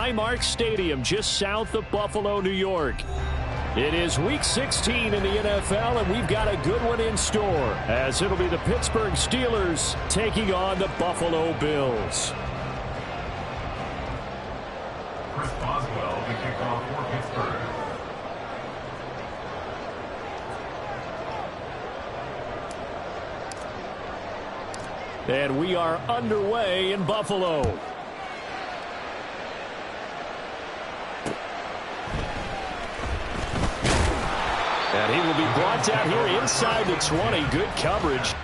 Highmark Stadium just south of Buffalo, New York. It is Week 16 in the NFL, and we've got a good one in store, as it'll be the Pittsburgh Steelers taking on the Buffalo Bills. Chris Boswell, the kickoff for Pittsburgh. And we are underway in Buffalo. And he will be brought down here inside the 20. Good coverage.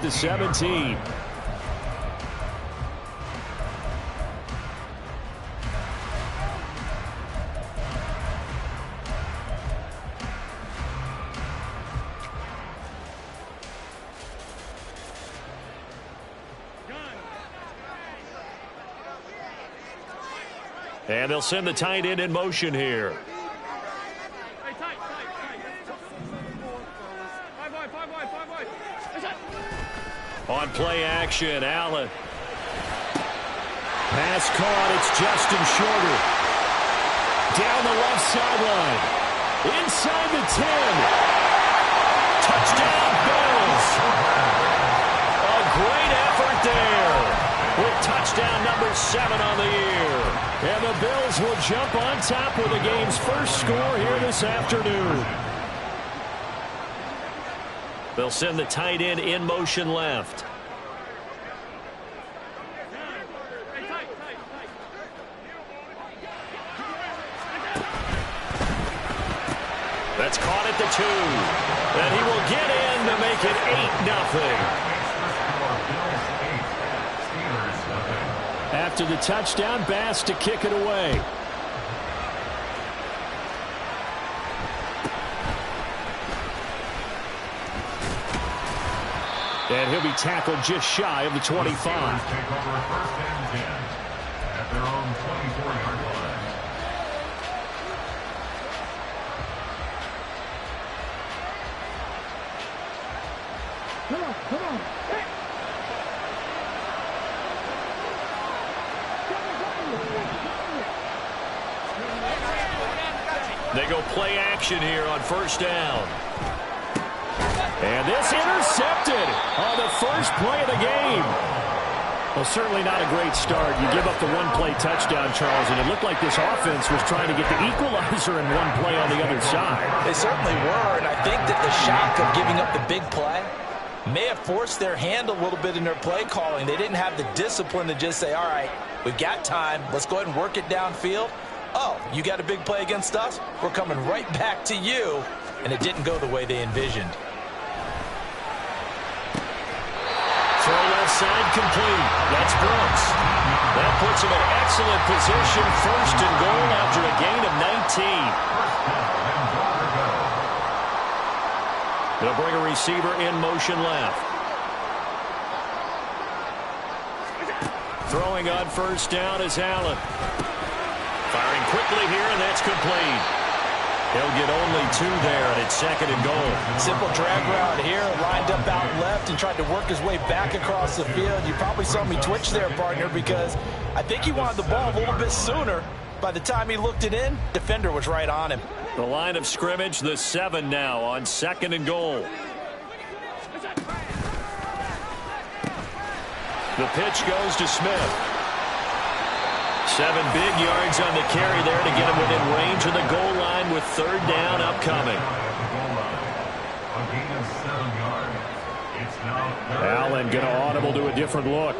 To 17. And they'll send the tight end in motion here. On play action, Allen. Pass caught, it's Justin Shorter. Down the left sideline. Inside the 10. Touchdown, Bills. A great effort there. With touchdown number 7 on the year. And the Bills will jump on top with the game's first score here this afternoon. They'll send the tight end in motion left. That's caught at the 2. And he will get in to make it 8-0. After the touchdown, Bass to kick it away. And he'll be tackled just shy of the 25. Take over first and 10 at their own 24-yard line. Come on. They go play action here on first down. And this intercepted on the first play of the game. Well, certainly not a great start. You give up the one-play touchdown, Charles, and it looked like this offense was trying to get the equalizer in one play on the other side. They certainly were, and I think that the shock of giving up the big play may have forced their hand a little bit in their play calling. They didn't have the discipline to just say, all right, we've got time. Let's go ahead and work it downfield. Oh, you got a big play against us? We're coming right back to you. And it didn't go the way they envisioned. Throw left inside, complete. That's Brooks. That puts him in excellent position, first and goal after a gain of 19. They'll bring a receiver in motion left. Throwing on first down is Allen. Firing quickly here, and that's complete. He'll get only 2 there, and it's second and goal. Simple drag route here, lined up out left and tried to work his way back across the field. You probably saw me twitch there, partner, because I think he wanted the ball a little bit sooner. By the time he looked it in, defender was right on him. The line of scrimmage, the 7 now on second and goal. The pitch goes to Smith. 7 big yards on the carry there to get him within range of the goal line with third down upcoming. Allen going to audible to a different look.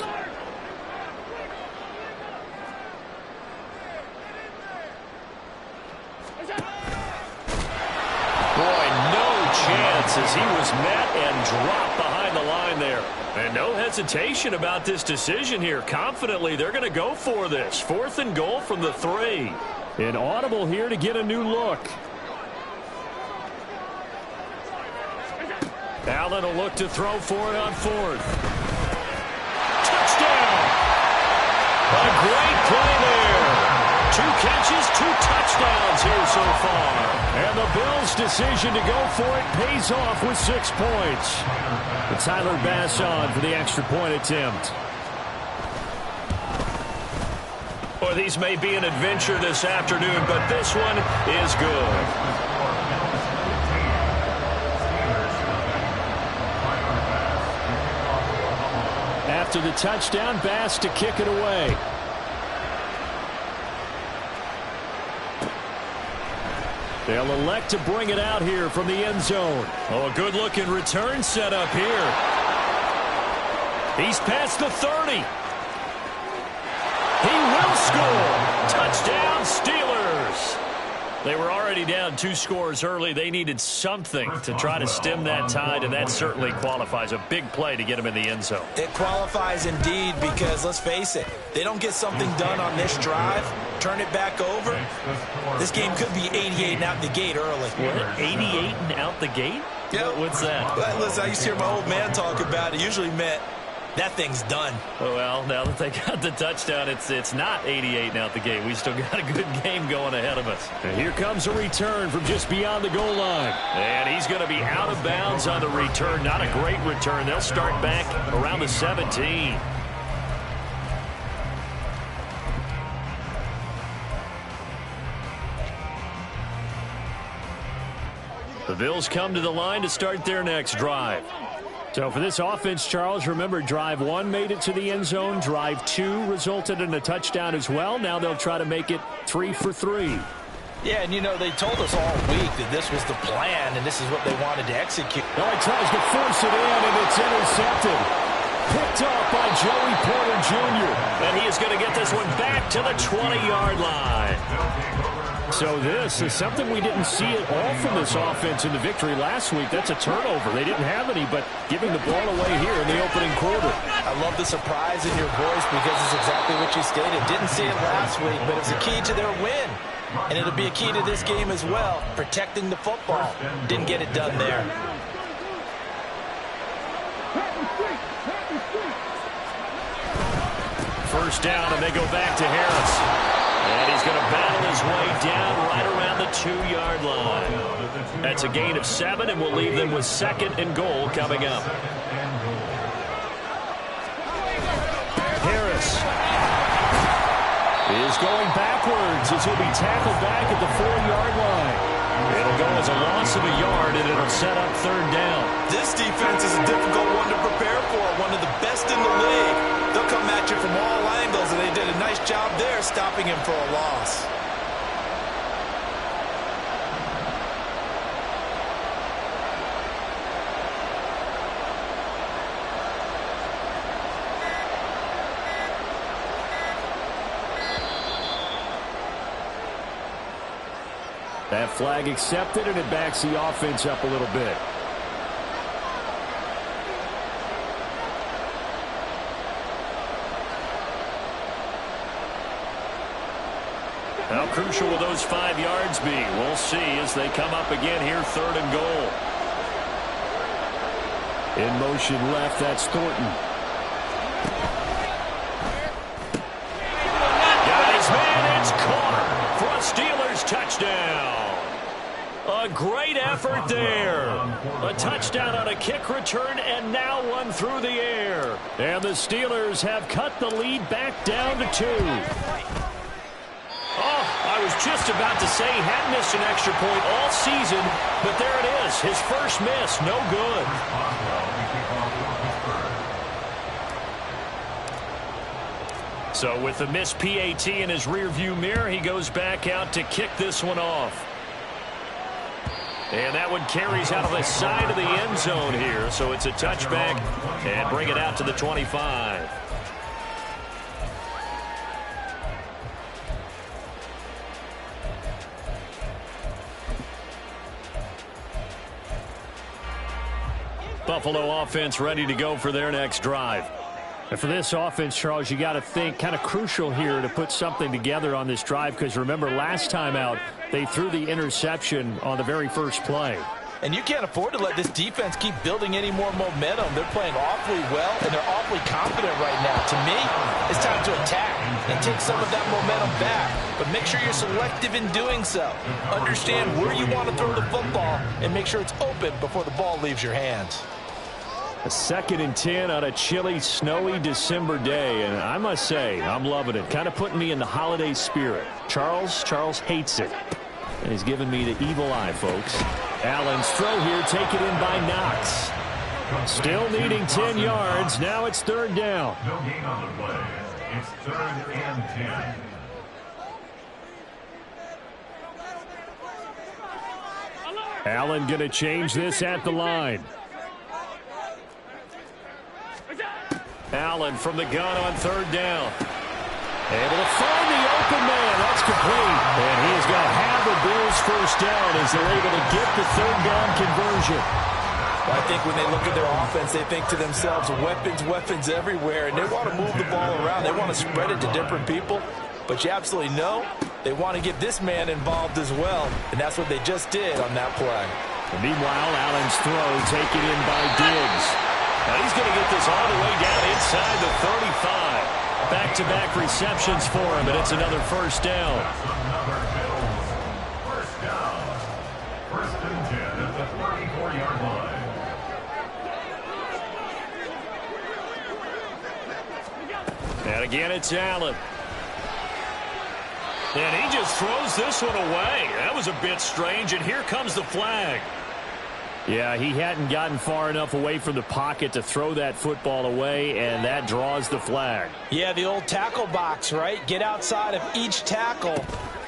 Boy, no chance as he was met and dropped behind the line there. And no hesitation about this decision here. Confidently, they're going to go for this. 4th and goal from the 3. An audible here to get a new look. Allen will look to throw for it on 4th. Touchdown! A great play there. 2 catches, 2 touchdowns here so far. And the Bills' decision to go for it pays off with 6 points. And Tyler Bass on for the extra point attempt. Well, these may be an adventure this afternoon, but this one is good. After the touchdown, Bass to kick it away. They'll elect to bring it out here from the end zone. Oh, a good-looking return set up here. He's past the 30. He will score. Touchdown, Steelers. They were already down 2 scores early. They needed something to try to stem that tide, and that certainly qualifies. A big play to get them in the end zone. It qualifies indeed because, let's face it, they don't get something done on this drive, turn it back over, this game could be 88 and out the gate early. What, 88 and out the gate? Yep. What's that? Listen, I used to hear my old man talk about it. Usually meant that thing's done. Well, now that they got the touchdown, it's not 88 and out the gate. We still got a good game going ahead of us. And here comes a return from just beyond the goal line. And he's going to be out of bounds on the return. Not a great return. They'll start back around the 17. The Bills come to the line to start their next drive. So for this offense, Charles, remember, drive 1 made it to the end zone. Drive 2 resulted in a touchdown as well. Now they'll try to make it 3 for 3. Yeah, and you know, they told us all week that this was the plan and this is what they wanted to execute. Oh, he tries to force it in, and it's intercepted. Picked off by Joey Porter Jr. And he is going to get this one back to the 20-yard line. So this is something we didn't see at all from this offense in the victory last week. That's a turnover. They didn't have any, but giving the ball away here in the opening quarter. I love the surprise in your voice because it's exactly what you stated. Didn't see it last week, but it's a key to their win. And it'll be a key to this game as well, protecting the football. Didn't get it done there. First down, and they go back to Harris. And he's going to battle his way down right around the 2-yard line. That's a gain of 7, and we'll leave them with 2nd and goal coming up. Harris is going backwards as he'll be tackled back at the 4-yard line. It'll go as a loss of a yard, and it'll set up 3rd down. This defense is a difficult one to prepare for, one of the best in the league. They'll come at you from all angles, and they did a nice job there stopping him for a loss. That flag accepted, and it backs the offense up a little bit. How crucial will those 5 yards be? We'll see as they come up again here, 3rd and goal. In motion left, that's Thornton. Got his man, it's caught for a Steelers touchdown. A great effort there. A touchdown on a kick return and now one through the air. And the Steelers have cut the lead back down to 2. Oh, I was just about to say he hadn't missed an extra point all season, but there it is. His first miss, no good. So with the missed PAT in his rearview mirror, he goes back out to kick this one off. And that one carries out of the side of the end zone here. So it's a touchback and bring it out to the 25. Buffalo offense ready to go for their next drive. And for this offense, Charles, you got to think kind of crucial here to put something together on this drive because remember last time out they threw the interception on the very first play. And you can't afford to let this defense keep building any more momentum. They're playing awfully well, and they're awfully confident right now. To me, it's time to attack and take some of that momentum back. But make sure you're selective in doing so. Understand where you want to throw the football and make sure it's open before the ball leaves your hands. A 2nd and 10 on a chilly, snowy December day, and I must say, I'm loving it. Kind of putting me in the holiday spirit. Charles hates it, and he's giving me the evil eye, folks. Allen's throw here taken in by Knox. Still needing 10 yards. Now it's 3rd down. No gain on the play. It's 3rd and 10. Allen going to change this at the line. Allen from the gun on 3rd down. Able to find the open man. That's complete. And he's got half the Bills' first down as they're able to get the 3rd down conversion. Well, I think when they look at their offense, they think to themselves, weapons everywhere, and they want to move the ball around. They want to spread it to different people. But you absolutely know they want to get this man involved as well, and that's what they just did on that play. And meanwhile, Allen's throw taken in by Diggs. Now he's going to get this all the way down inside the 35. Back-to-back receptions for him, and it's another 1st down. Another Bills first down. 1st and 10 at the 34-yard line. And again, it's Allen. And he just throws this one away. That was a bit strange, and here comes the flag. Yeah, he hadn't gotten far enough away from the pocket to throw that football away, and that draws the flag. Yeah, the old tackle box, right? Get outside of each tackle,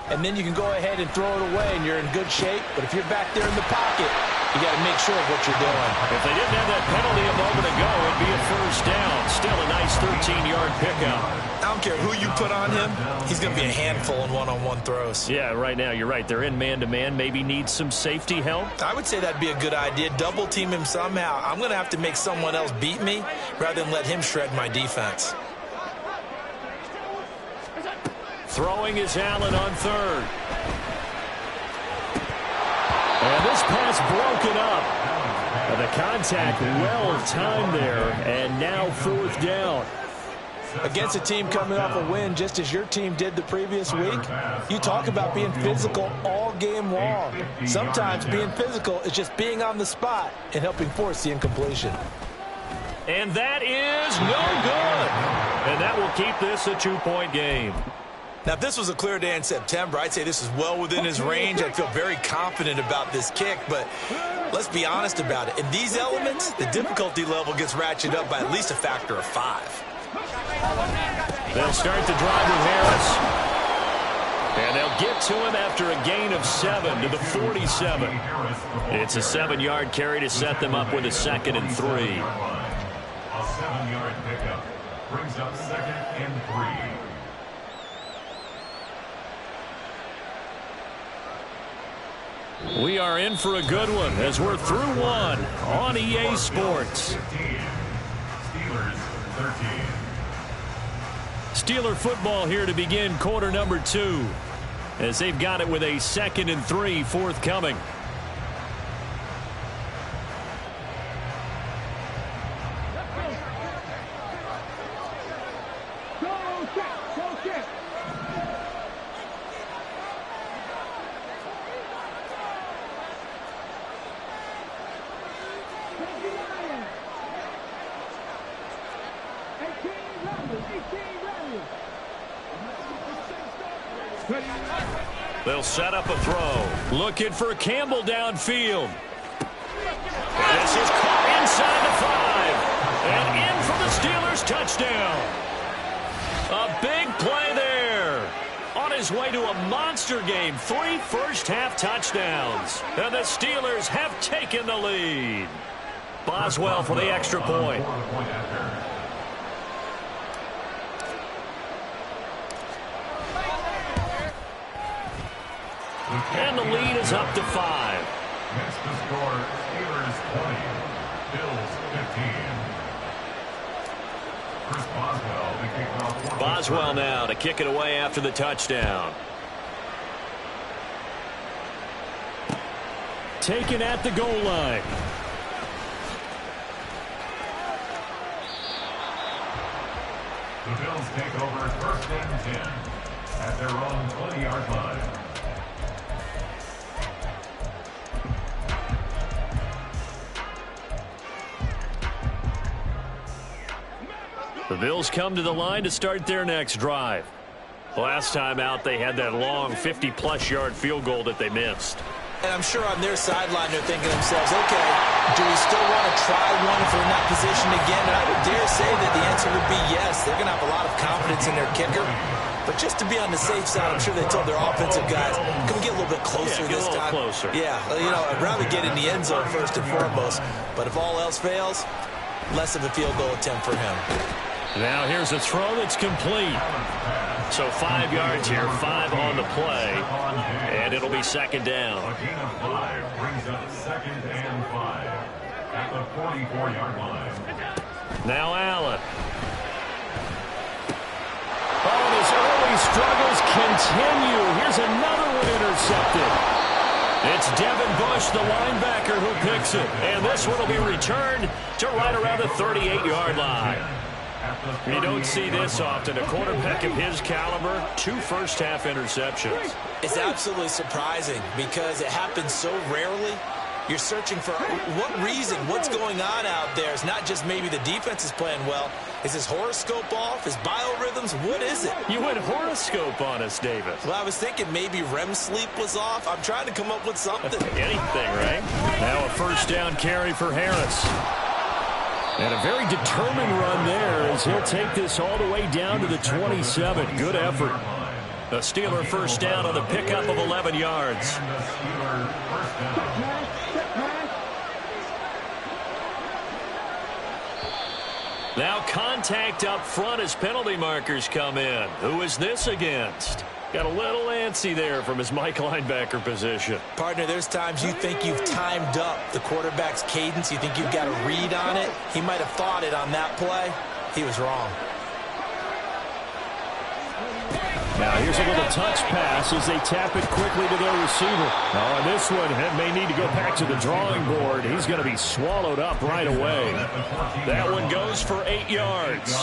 and then you can go ahead and throw it away, and you're in good shape. But if you're back there in the pocket, you got to make sure of what you're doing. If they didn't have that penalty a moment ago, it'd be a 1st down. Still a nice 13-yard pickup. I don't care who you put on him, he's going to be a handful in one-on-one throws. Yeah, right now, you're right. They're in man-to-man. Maybe need some safety help. I would say that'd be a good idea. Double team him somehow. I'm going to have to make someone else beat me rather than let him shred my defense. Throwing is Allen on 3rd. And this pass broken up. And the contact well-timed there. And now 4th down. Against a team coming off a win just as your team did the previous week, you talk about being physical all game long. Sometimes being physical is just being on the spot and helping force the incompletion. And that is no good. And that will keep this a 2-point game. Now, if this was a clear day in September, I'd say this is well within his range. I'd feel very confident about this kick, but let's be honest about it. In these elements, the difficulty level gets ratcheted up by at least a factor of 5. They'll start the drive with Harris. And they'll get to him after a gain of 7 to the 47. It's a 7-yard carry to set them up with a 2nd and 3. A 7-yard pickup brings up 2nd and 3. We are in for a good one as we're through one on EA Sports. 15. Steelers 13. Steeler football here to begin quarter number 2. as they've got it with a 2nd and 3 forthcoming. They'll set up a throw. Looking for Campbell downfield. And this is caught inside the 5. And in for the Steelers touchdown. A big play there. On his way to a monster game. 3 first-half touchdowns. And the Steelers have taken the lead. Boswell for the extra point. And the lead is up to 5. Next to score, Steelers 20, Bills 15. Chris Boswell, the kickoff. Boswell now to kick it away after the touchdown. Taken at the goal line. The Bills take over 1st and 10 at their own 20-yard line. The Bills come to the line to start their next drive. Last time out, they had that long 50-plus yard field goal that they missed. And I'm sure on their sideline they're thinking to themselves, okay, do we still want to try one if we're in that position again? And I would dare say that the answer would be yes. They're going to have a lot of confidence in their kicker. But just to be on the safe side, I'm sure they told their offensive guys, can we get a little bit closer this time? Closer. Yeah, you know, I'd rather get in the end zone first and foremost. But if all else fails, less of a field goal attempt for him. Now here's a throw that's complete. So 5 yards here, 5 on the play, and it'll be 2nd down. A gain of 5 brings up 2nd and 5 at the 44-yard line. Now Allen. Oh, and his early struggles continue. Here's another one intercepted. It's Devin Bush, the linebacker, who picks it. And this one will be returned to right around the 38-yard line. You don't see this often. A quarterback of his caliber, 2 first-half interceptions. It's absolutely surprising because it happens so rarely. You're searching for what reason, what's going on out there. It's not just maybe the defense is playing well. Is his horoscope off? His biorhythms? What is it? You went horoscope on us, Davis. Well, I was thinking maybe REM sleep was off. I'm trying to come up with something. Anything, right? Now a first down carry for Harris. And a very determined run there as he'll take this all the way down to the 27. Good effort. A Steeler first down on the pickup of 11 yards. Now contact up front as penalty markers come in. Who is this against? Got a little antsy there from his Mike linebacker position. Partner, there's times you think you've timed up the quarterback's cadence. You think you've got a read on it. He might have thought it on that play. He was wrong. Now here's a little touch pass as they tap it quickly to their receiver. Oh, and this one may need to go back to the drawing board. He's going to be swallowed up right away. That one goes for 8 yards.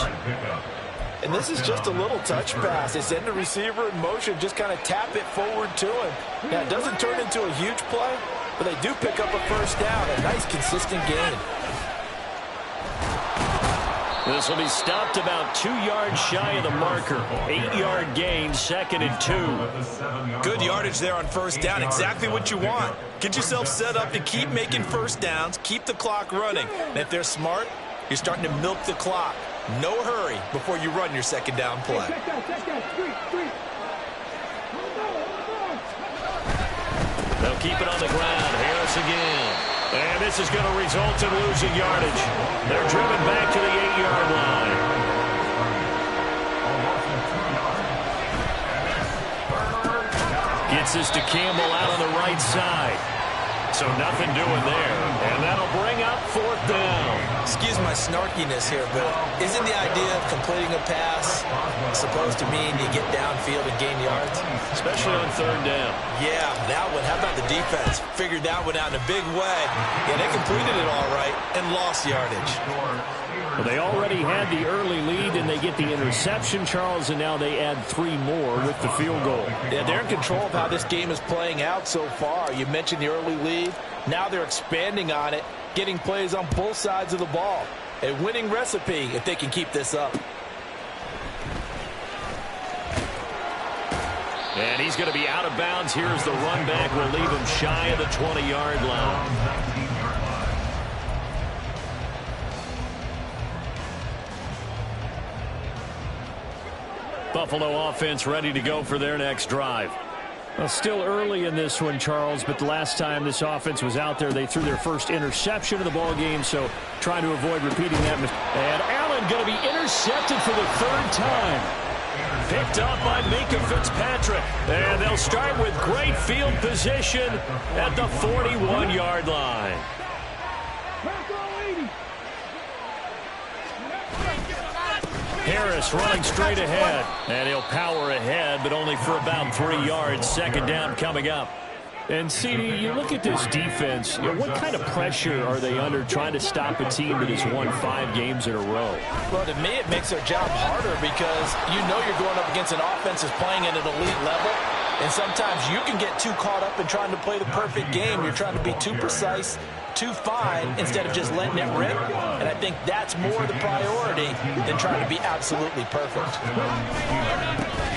And this is just a little touch pass. They send the receiver in motion, just kind of tap it forward to him. Now, it doesn't turn into a huge play, but they do pick up a first down. A nice, consistent gain. This will be stopped about 2 yards shy of the marker. 8-yard gain, 2nd and 2. Good yardage there on first down. Exactly what you want. Get yourself set up to keep making first downs, keep the clock running. And if they're smart, you're starting to milk the clock. No hurry before you run your second down play. They'll keep it on the ground. Harris again. And this is going to result in losing yardage. They're driven back to the 8-yard line. Gets this to Campbell out on the right side. So nothing doing there. And that'll bring up 4th down. Excuse my snarkiness here, but isn't the idea of completing a pass supposed to mean you get downfield and gain yards. Especially on third down. Yeah, that one. How about the defense? Figured that one out in a big way. Yeah, they completed it all right and lost yardage. Well, they already had the early lead, and they get the interception, Charles, and now they add 3 more with the field goal. Yeah, they're in control of how this game is playing out so far. You mentioned the early lead. Now they're expanding on it, getting plays on both sides of the ball. A winning recipe if they can keep this up. And he's going to be out of bounds. Here's the run back. We'll leave him shy of the 20-yard line. Buffalo offense ready to go for their next drive. Well, still early in this one, Charles, but the last time this offense was out there, they threw their first interception of the ball game, so trying to avoid repeating that. And Allen going to be intercepted for the 3rd time. Picked up by Minkah Fitzpatrick. And they'll start with great field position at the 41-yard line. Harris running straight ahead. And he'll power ahead, but only for about 3 yards. 2nd down coming up. And, CD, you look at this defense, what kind of pressure are they under trying to stop a team that has won 5 games in a row? Well, to me, it makes their job harder because you know you're going up against an offense that's playing at an elite level. And sometimes you can get too caught up in trying to play the perfect game. You're trying to be too precise, too fine, instead of just letting it rip. And I think that's more the priority than trying to be absolutely perfect.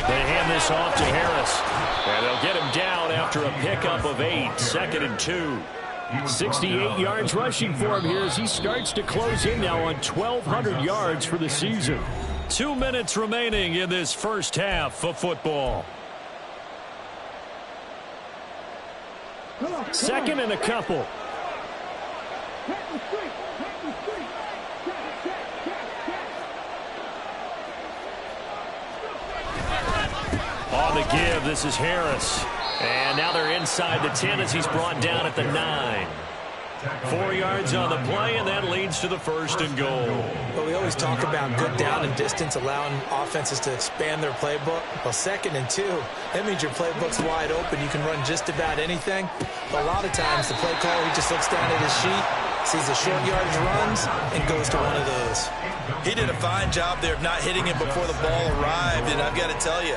They hand this off to Harris. And they'll get him down after a pickup of 8. 2nd and 2. 68 yards rushing for him here as he starts to close in now on 1,200 yards for the season. 2 minutes remaining in this first half of football. 2nd and a couple. On the give, this is Harris. And now they're inside the 10 as he's brought down at the 9. 4 yards on the play, and that leads to the 1st and goal. Well, we always talk about good down and distance, allowing offenses to expand their playbook. Well, 2nd and 2, that means your playbook's wide open. You can run just about anything. But a lot of times, the play caller, he just looks down at his sheet, sees the short yardage runs, and goes to one of those. He did a fine job there of not hitting him before the ball arrived, and I've got to tell you,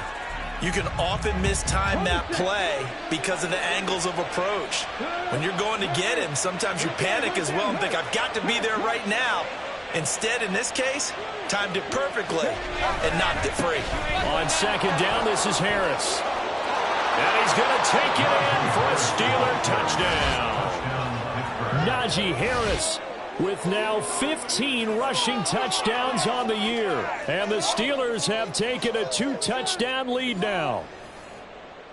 you can often mistime that play because of the angles of approach. When you're going to get him, sometimes you panic as well and think, I've got to be there right now. Instead, in this case, timed it perfectly and knocked it free. On 2nd down, this is Harris. And he's going to take it in for a Steeler touchdown. Najee Harris with now 15 rushing touchdowns on the year. And the Steelers have taken a 2-touchdown lead now.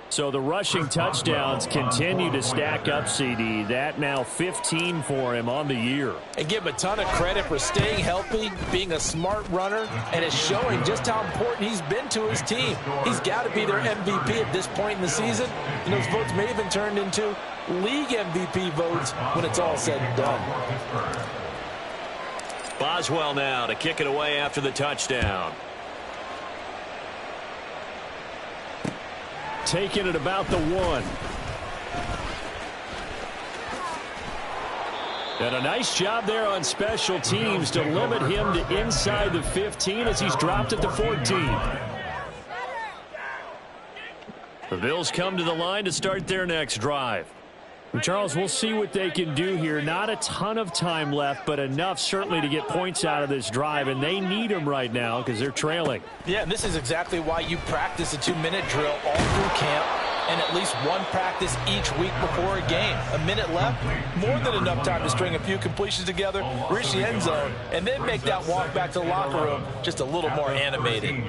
So the rushing touchdowns continue to stack up, CD. That now 15 for him on the year. And give him a ton of credit for staying healthy, being a smart runner, and it's showing just how important he's been to his team. He's got to be their MVP at this point in the season. And those votes may have been turned into league MVP votes when it's all said and done. Boswell now to kick it away after the touchdown. Taking it about the 1. And a nice job there on special teams to limit him to inside the 15 as he's dropped at the 14. The Bills come to the line to start their next drive. And Charles, we'll see what they can do here. Not a ton of time left, but enough certainly to get points out of this drive, and they need them right now because they're trailing. Yeah, and this is exactly why you practice a 2-minute drill all through camp and at least one practice each week before a game. A minute left, more than enough time to string a few completions together, reach the end zone, and then make that walk back to the locker room just a little more animated.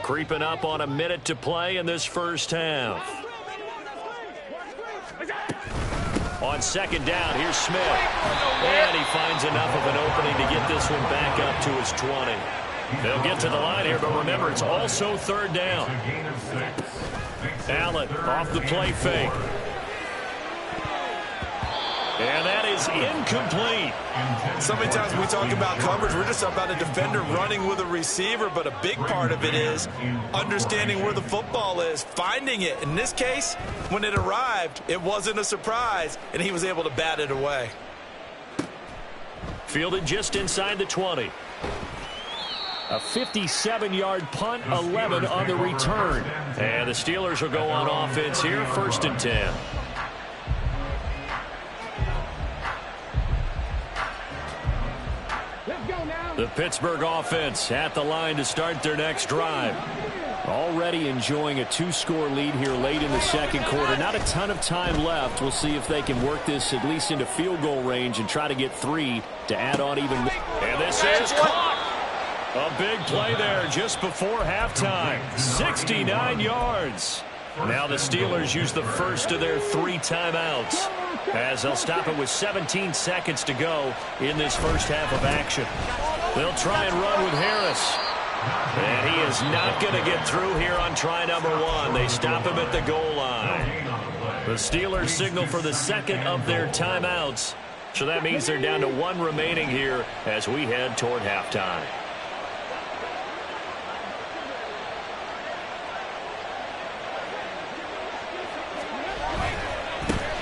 Creeping up on a minute to play in this first half. On 2nd down, here's Smith. And he finds enough of an opening to get this one back up to his 20. They'll get to the line here, but remember, it's also 3rd down. Allen off the play fake. And that is incomplete. So many times when we talk about coverage, we're just about a defender running with a receiver, but a big part of it is understanding where the football is, finding it. In this case, when it arrived, it wasn't a surprise, and he was able to bat it away. Fielded just inside the 20. A 57-yard punt, 11 on the return. And the Steelers will go on offense here, 1st and 10. The Pittsburgh offense at the line to start their next drive. Already enjoying a 2-score lead here late in the second quarter. Not a ton of time left. We'll see if they can work this at least into field goal range and try to get 3 to add on even more. And this is caught. A big play there just before halftime. 69 yards. Now the Steelers use the first of their 3 timeouts, as they'll stop it with 17 seconds to go in this first half of action. They'll try and run with Harris. And he is not going to get through here on try number 1. They stop him at the goal line. The Steelers signal for the second of their timeouts. So that means they're down to 1 remaining here as we head toward halftime.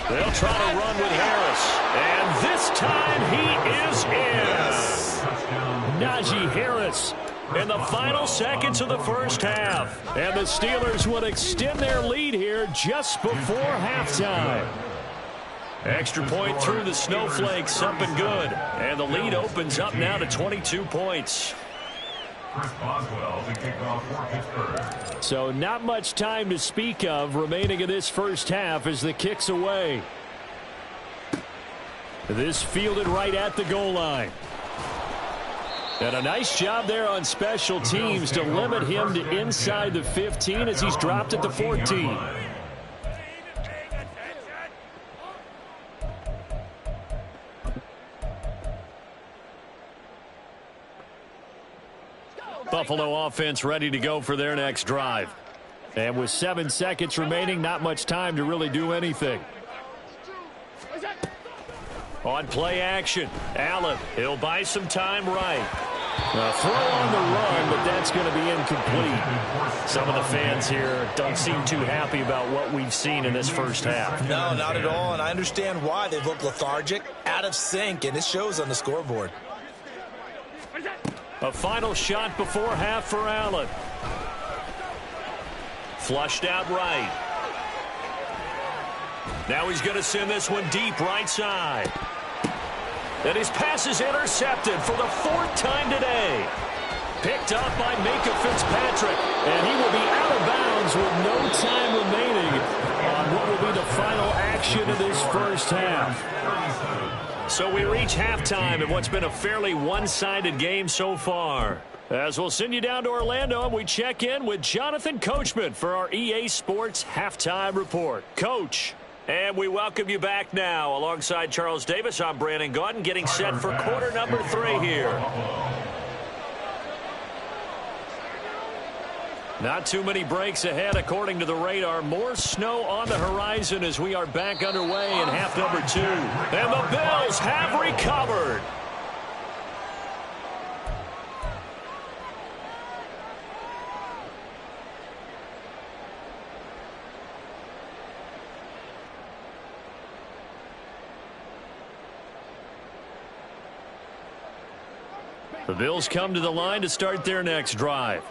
They'll try to run with Harris. And this time he is in. Najee Harris in the final seconds of the first half. And the Steelers would extend their lead here just before halftime. Extra point through the snowflakes, up and good. And the lead opens up now to 22 points. So not much time to speak of remaining in this first half as the kick's away. This fielded right at the goal line. And a nice job there on special teams to limit him to inside the 15 as he's dropped at the 14. Buffalo offense ready to go for their next drive. And with 7 seconds remaining, not much time to really do anything. On play action, Allen, he'll buy some time right. A throw on the run, but that's going to be incomplete. Some of the fans here don't seem too happy about what we've seen in this first half. No, not at all, and I understand why. They look lethargic, out of sync, and it shows on the scoreboard. A final shot before half for Allen. Flushed out right. Now he's going to send this one deep right side. And his pass is intercepted for the 4th time today. Picked up by Minkah Fitzpatrick. And he will be out of bounds with no time remaining on what will be the final action of this first half. So we reach halftime in what's been a fairly one-sided game so far. As we'll send you down to Orlando, and we check in with Jonathan Coachman for our EA Sports Halftime Report. Coach. And we welcome you back now. Alongside Charles Davis, I'm Brandon Gaudin, getting set for quarter number 3 here. Not too many breaks ahead according to the radar. More snow on the horizon as we are back underway in half number 2. And the Bills have recovered. The Bills come to the line to start their next drive.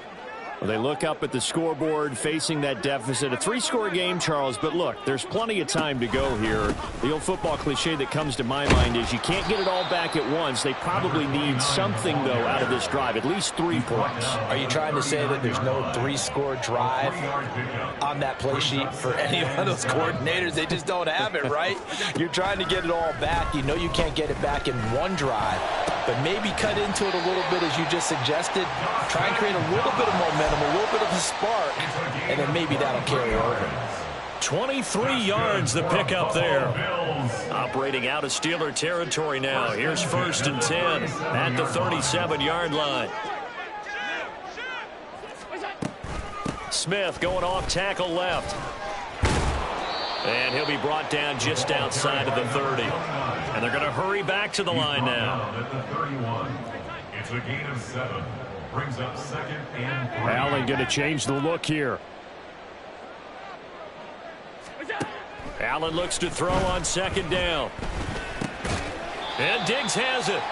Well, they look up at the scoreboard facing that deficit. A 3-score game, Charles, but look, there's plenty of time to go here. The old football cliche that comes to my mind is you can't get it all back at once. They probably need something, though, out of this drive, at least 3 points. Are you trying to say that there's no 3-score drive on that play sheet for any of those coordinators? They just don't have it, right? You're trying to get it all back. You know you can't get it back in one drive, but maybe cut into it a little bit as you just suggested. Try and create a little bit of momentum, a little bit of a spark, and then maybe that'll carry over. 23 yards the pickup there. Operating out of Steeler territory now. Here's 1st and 10 at the 37-yard line. Smith going off tackle left. And he'll be brought down just outside of the 30. And they're going to hurry back to the line now. At the 31. It's a gain of 7. Brings up 2nd and 3. Allen going to change the look here. Allen looks to throw on 2nd down. And Diggs has it.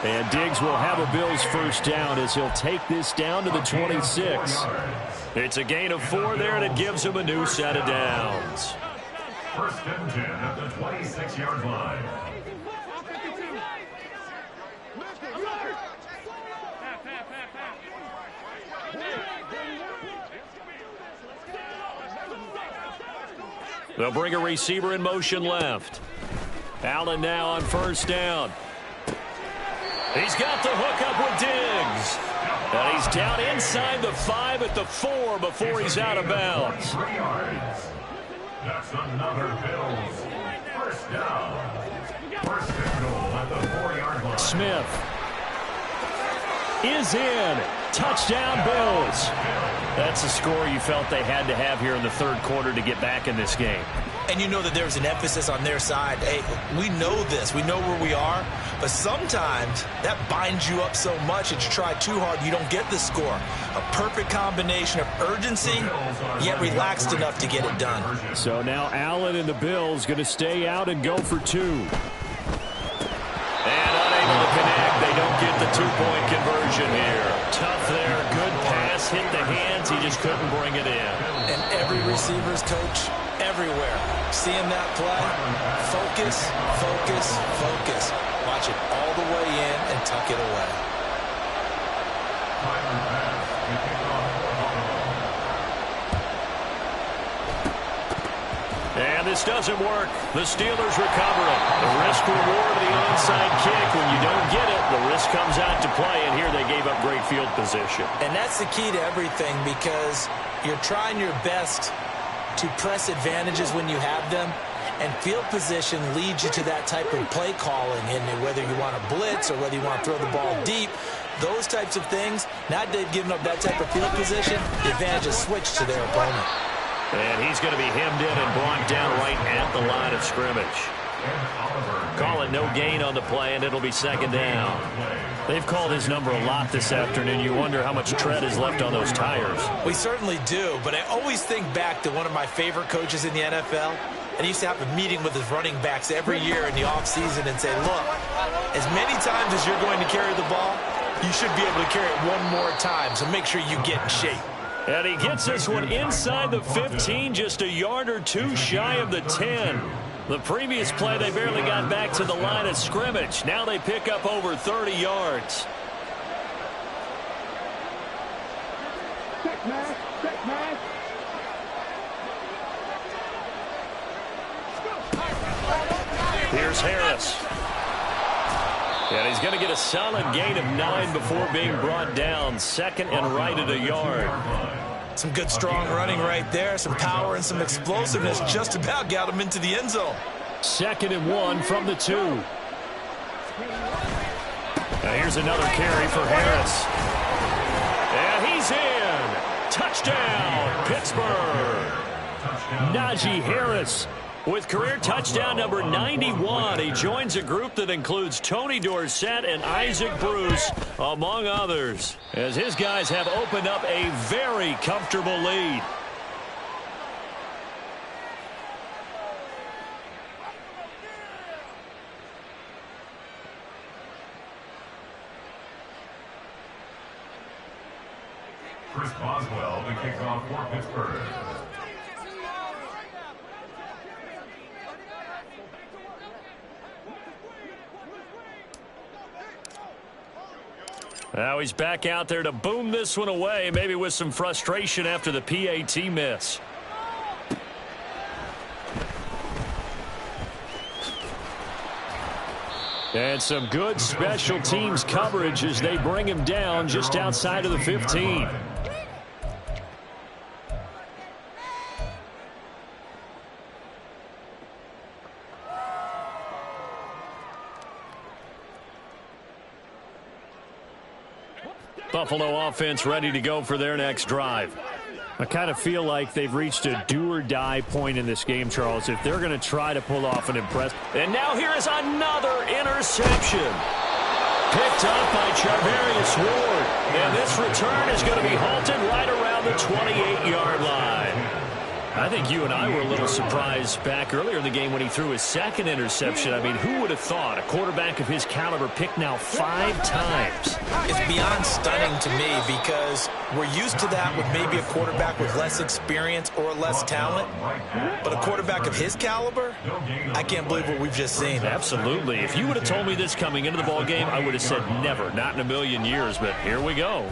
And Diggs will have a Bills first down as he'll take this down to the 26. It's a gain of 4 there, and it gives him a new set of downs. 1st and 10 at the 26-yard line. They'll bring a receiver in motion left. Allen now on 1st down. He's got the hook up with Diggs. And he's down inside the 5 at the 4 before he's out of bounds. 3 yards. That's another Bills first down. 1st and goal at the 4-yard line. Smith is in. Touchdown, Bills. That's a score you felt they had to have here in the 3rd quarter to get back in this game. And you know that there's an emphasis on their side. Hey, we know this. We know where we are. But sometimes that binds you up so much that you try too hard, you don't get the score. A perfect combination of urgency, yet relaxed enough to get it done. So now Allen and the Bills going to stay out and go for 2. And unable to connect. They don't get the 2-point conversion here. Tough there. Good pass. Hit the hands. He just couldn't bring it in. And every receiver's coach everywhere, seeing that play, focus, focus, focus. Watch it all the way in and tuck it away. And this doesn't work. The Steelers recover it. The risk reward of the onside kick. When you don't get it, the risk comes out to play, and here they gave up great field position. And that's the key to everything, because you're trying your best to press advantages when you have them, and field position leads you to that type of play calling, and whether you want to blitz or whether you want to throw the ball deep, those types of things. Now they've given up that type of field position, the advantage is switched to their opponent. And he's going to be hemmed in and brought down right at the line of scrimmage. Call it no gain on the play, and it'll be 2nd down. They've called his number a lot this afternoon. You wonder how much tread is left on those tires. We certainly do, but I always think back to one of my favorite coaches in the NFL, and he used to have a meeting with his running backs every year in the offseason and say, look, as many times as you're going to carry the ball, you should be able to carry it one more time, so make sure you get in shape. And he gets this one inside the 15, just a yard or 2 shy of the 10. The previous play, they barely got back to the line of scrimmage. Now they pick up over 30 yards. Here's Harris. And he's going to get a solid gain of 9 before being brought down. 2nd and right at a yard. Some good, strong running right there. Some power and some explosiveness. Just about got him into the end zone. 2nd and 1 from the 2. Now here's another carry for Harris. And he's in. Touchdown, Pittsburgh. Najee Harris with career touchdown number 91. He joins a group that includes Tony Dorsett and Isaac Bruce, among others, as his guys have opened up a very comfortable lead. Chris Boswell, the kickoff for Pittsburgh. Now he's back out there to boom this one away, maybe with some frustration after the PAT miss. And some good special teams coverage as they bring him down just outside of the 15. Buffalo offense ready to go for their next drive. I kind of feel like they've reached a do-or-die point in this game, Charles, if they're going to try to pull off an impress. And now here is another interception. Picked up by Charvarius Ward. And this return is going to be halted right around the 28-yard line. I think you and I were a little surprised back earlier in the game when he threw his second interception. I mean, who would have thought a quarterback of his caliber picked now 5 times? It's beyond stunning to me because we're used to that with maybe a quarterback with less experience or less talent. But a quarterback of his caliber, I can't believe what we've just seen. Absolutely. If you would have told me this coming into the ball game, I would have said never, not in a million years. But here we go.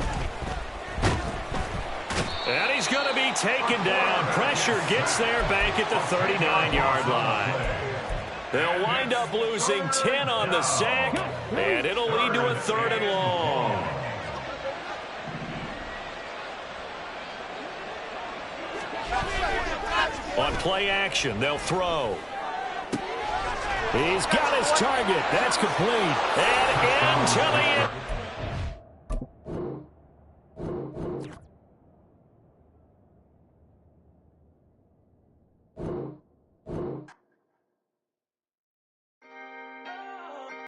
And he's going to be taken down. Pressure gets there back at the 39-yard line. They'll wind up losing 10 on the sack, and it'll lead to a 3rd and long. On play action, they'll throw. He's got his target. That's complete. And into the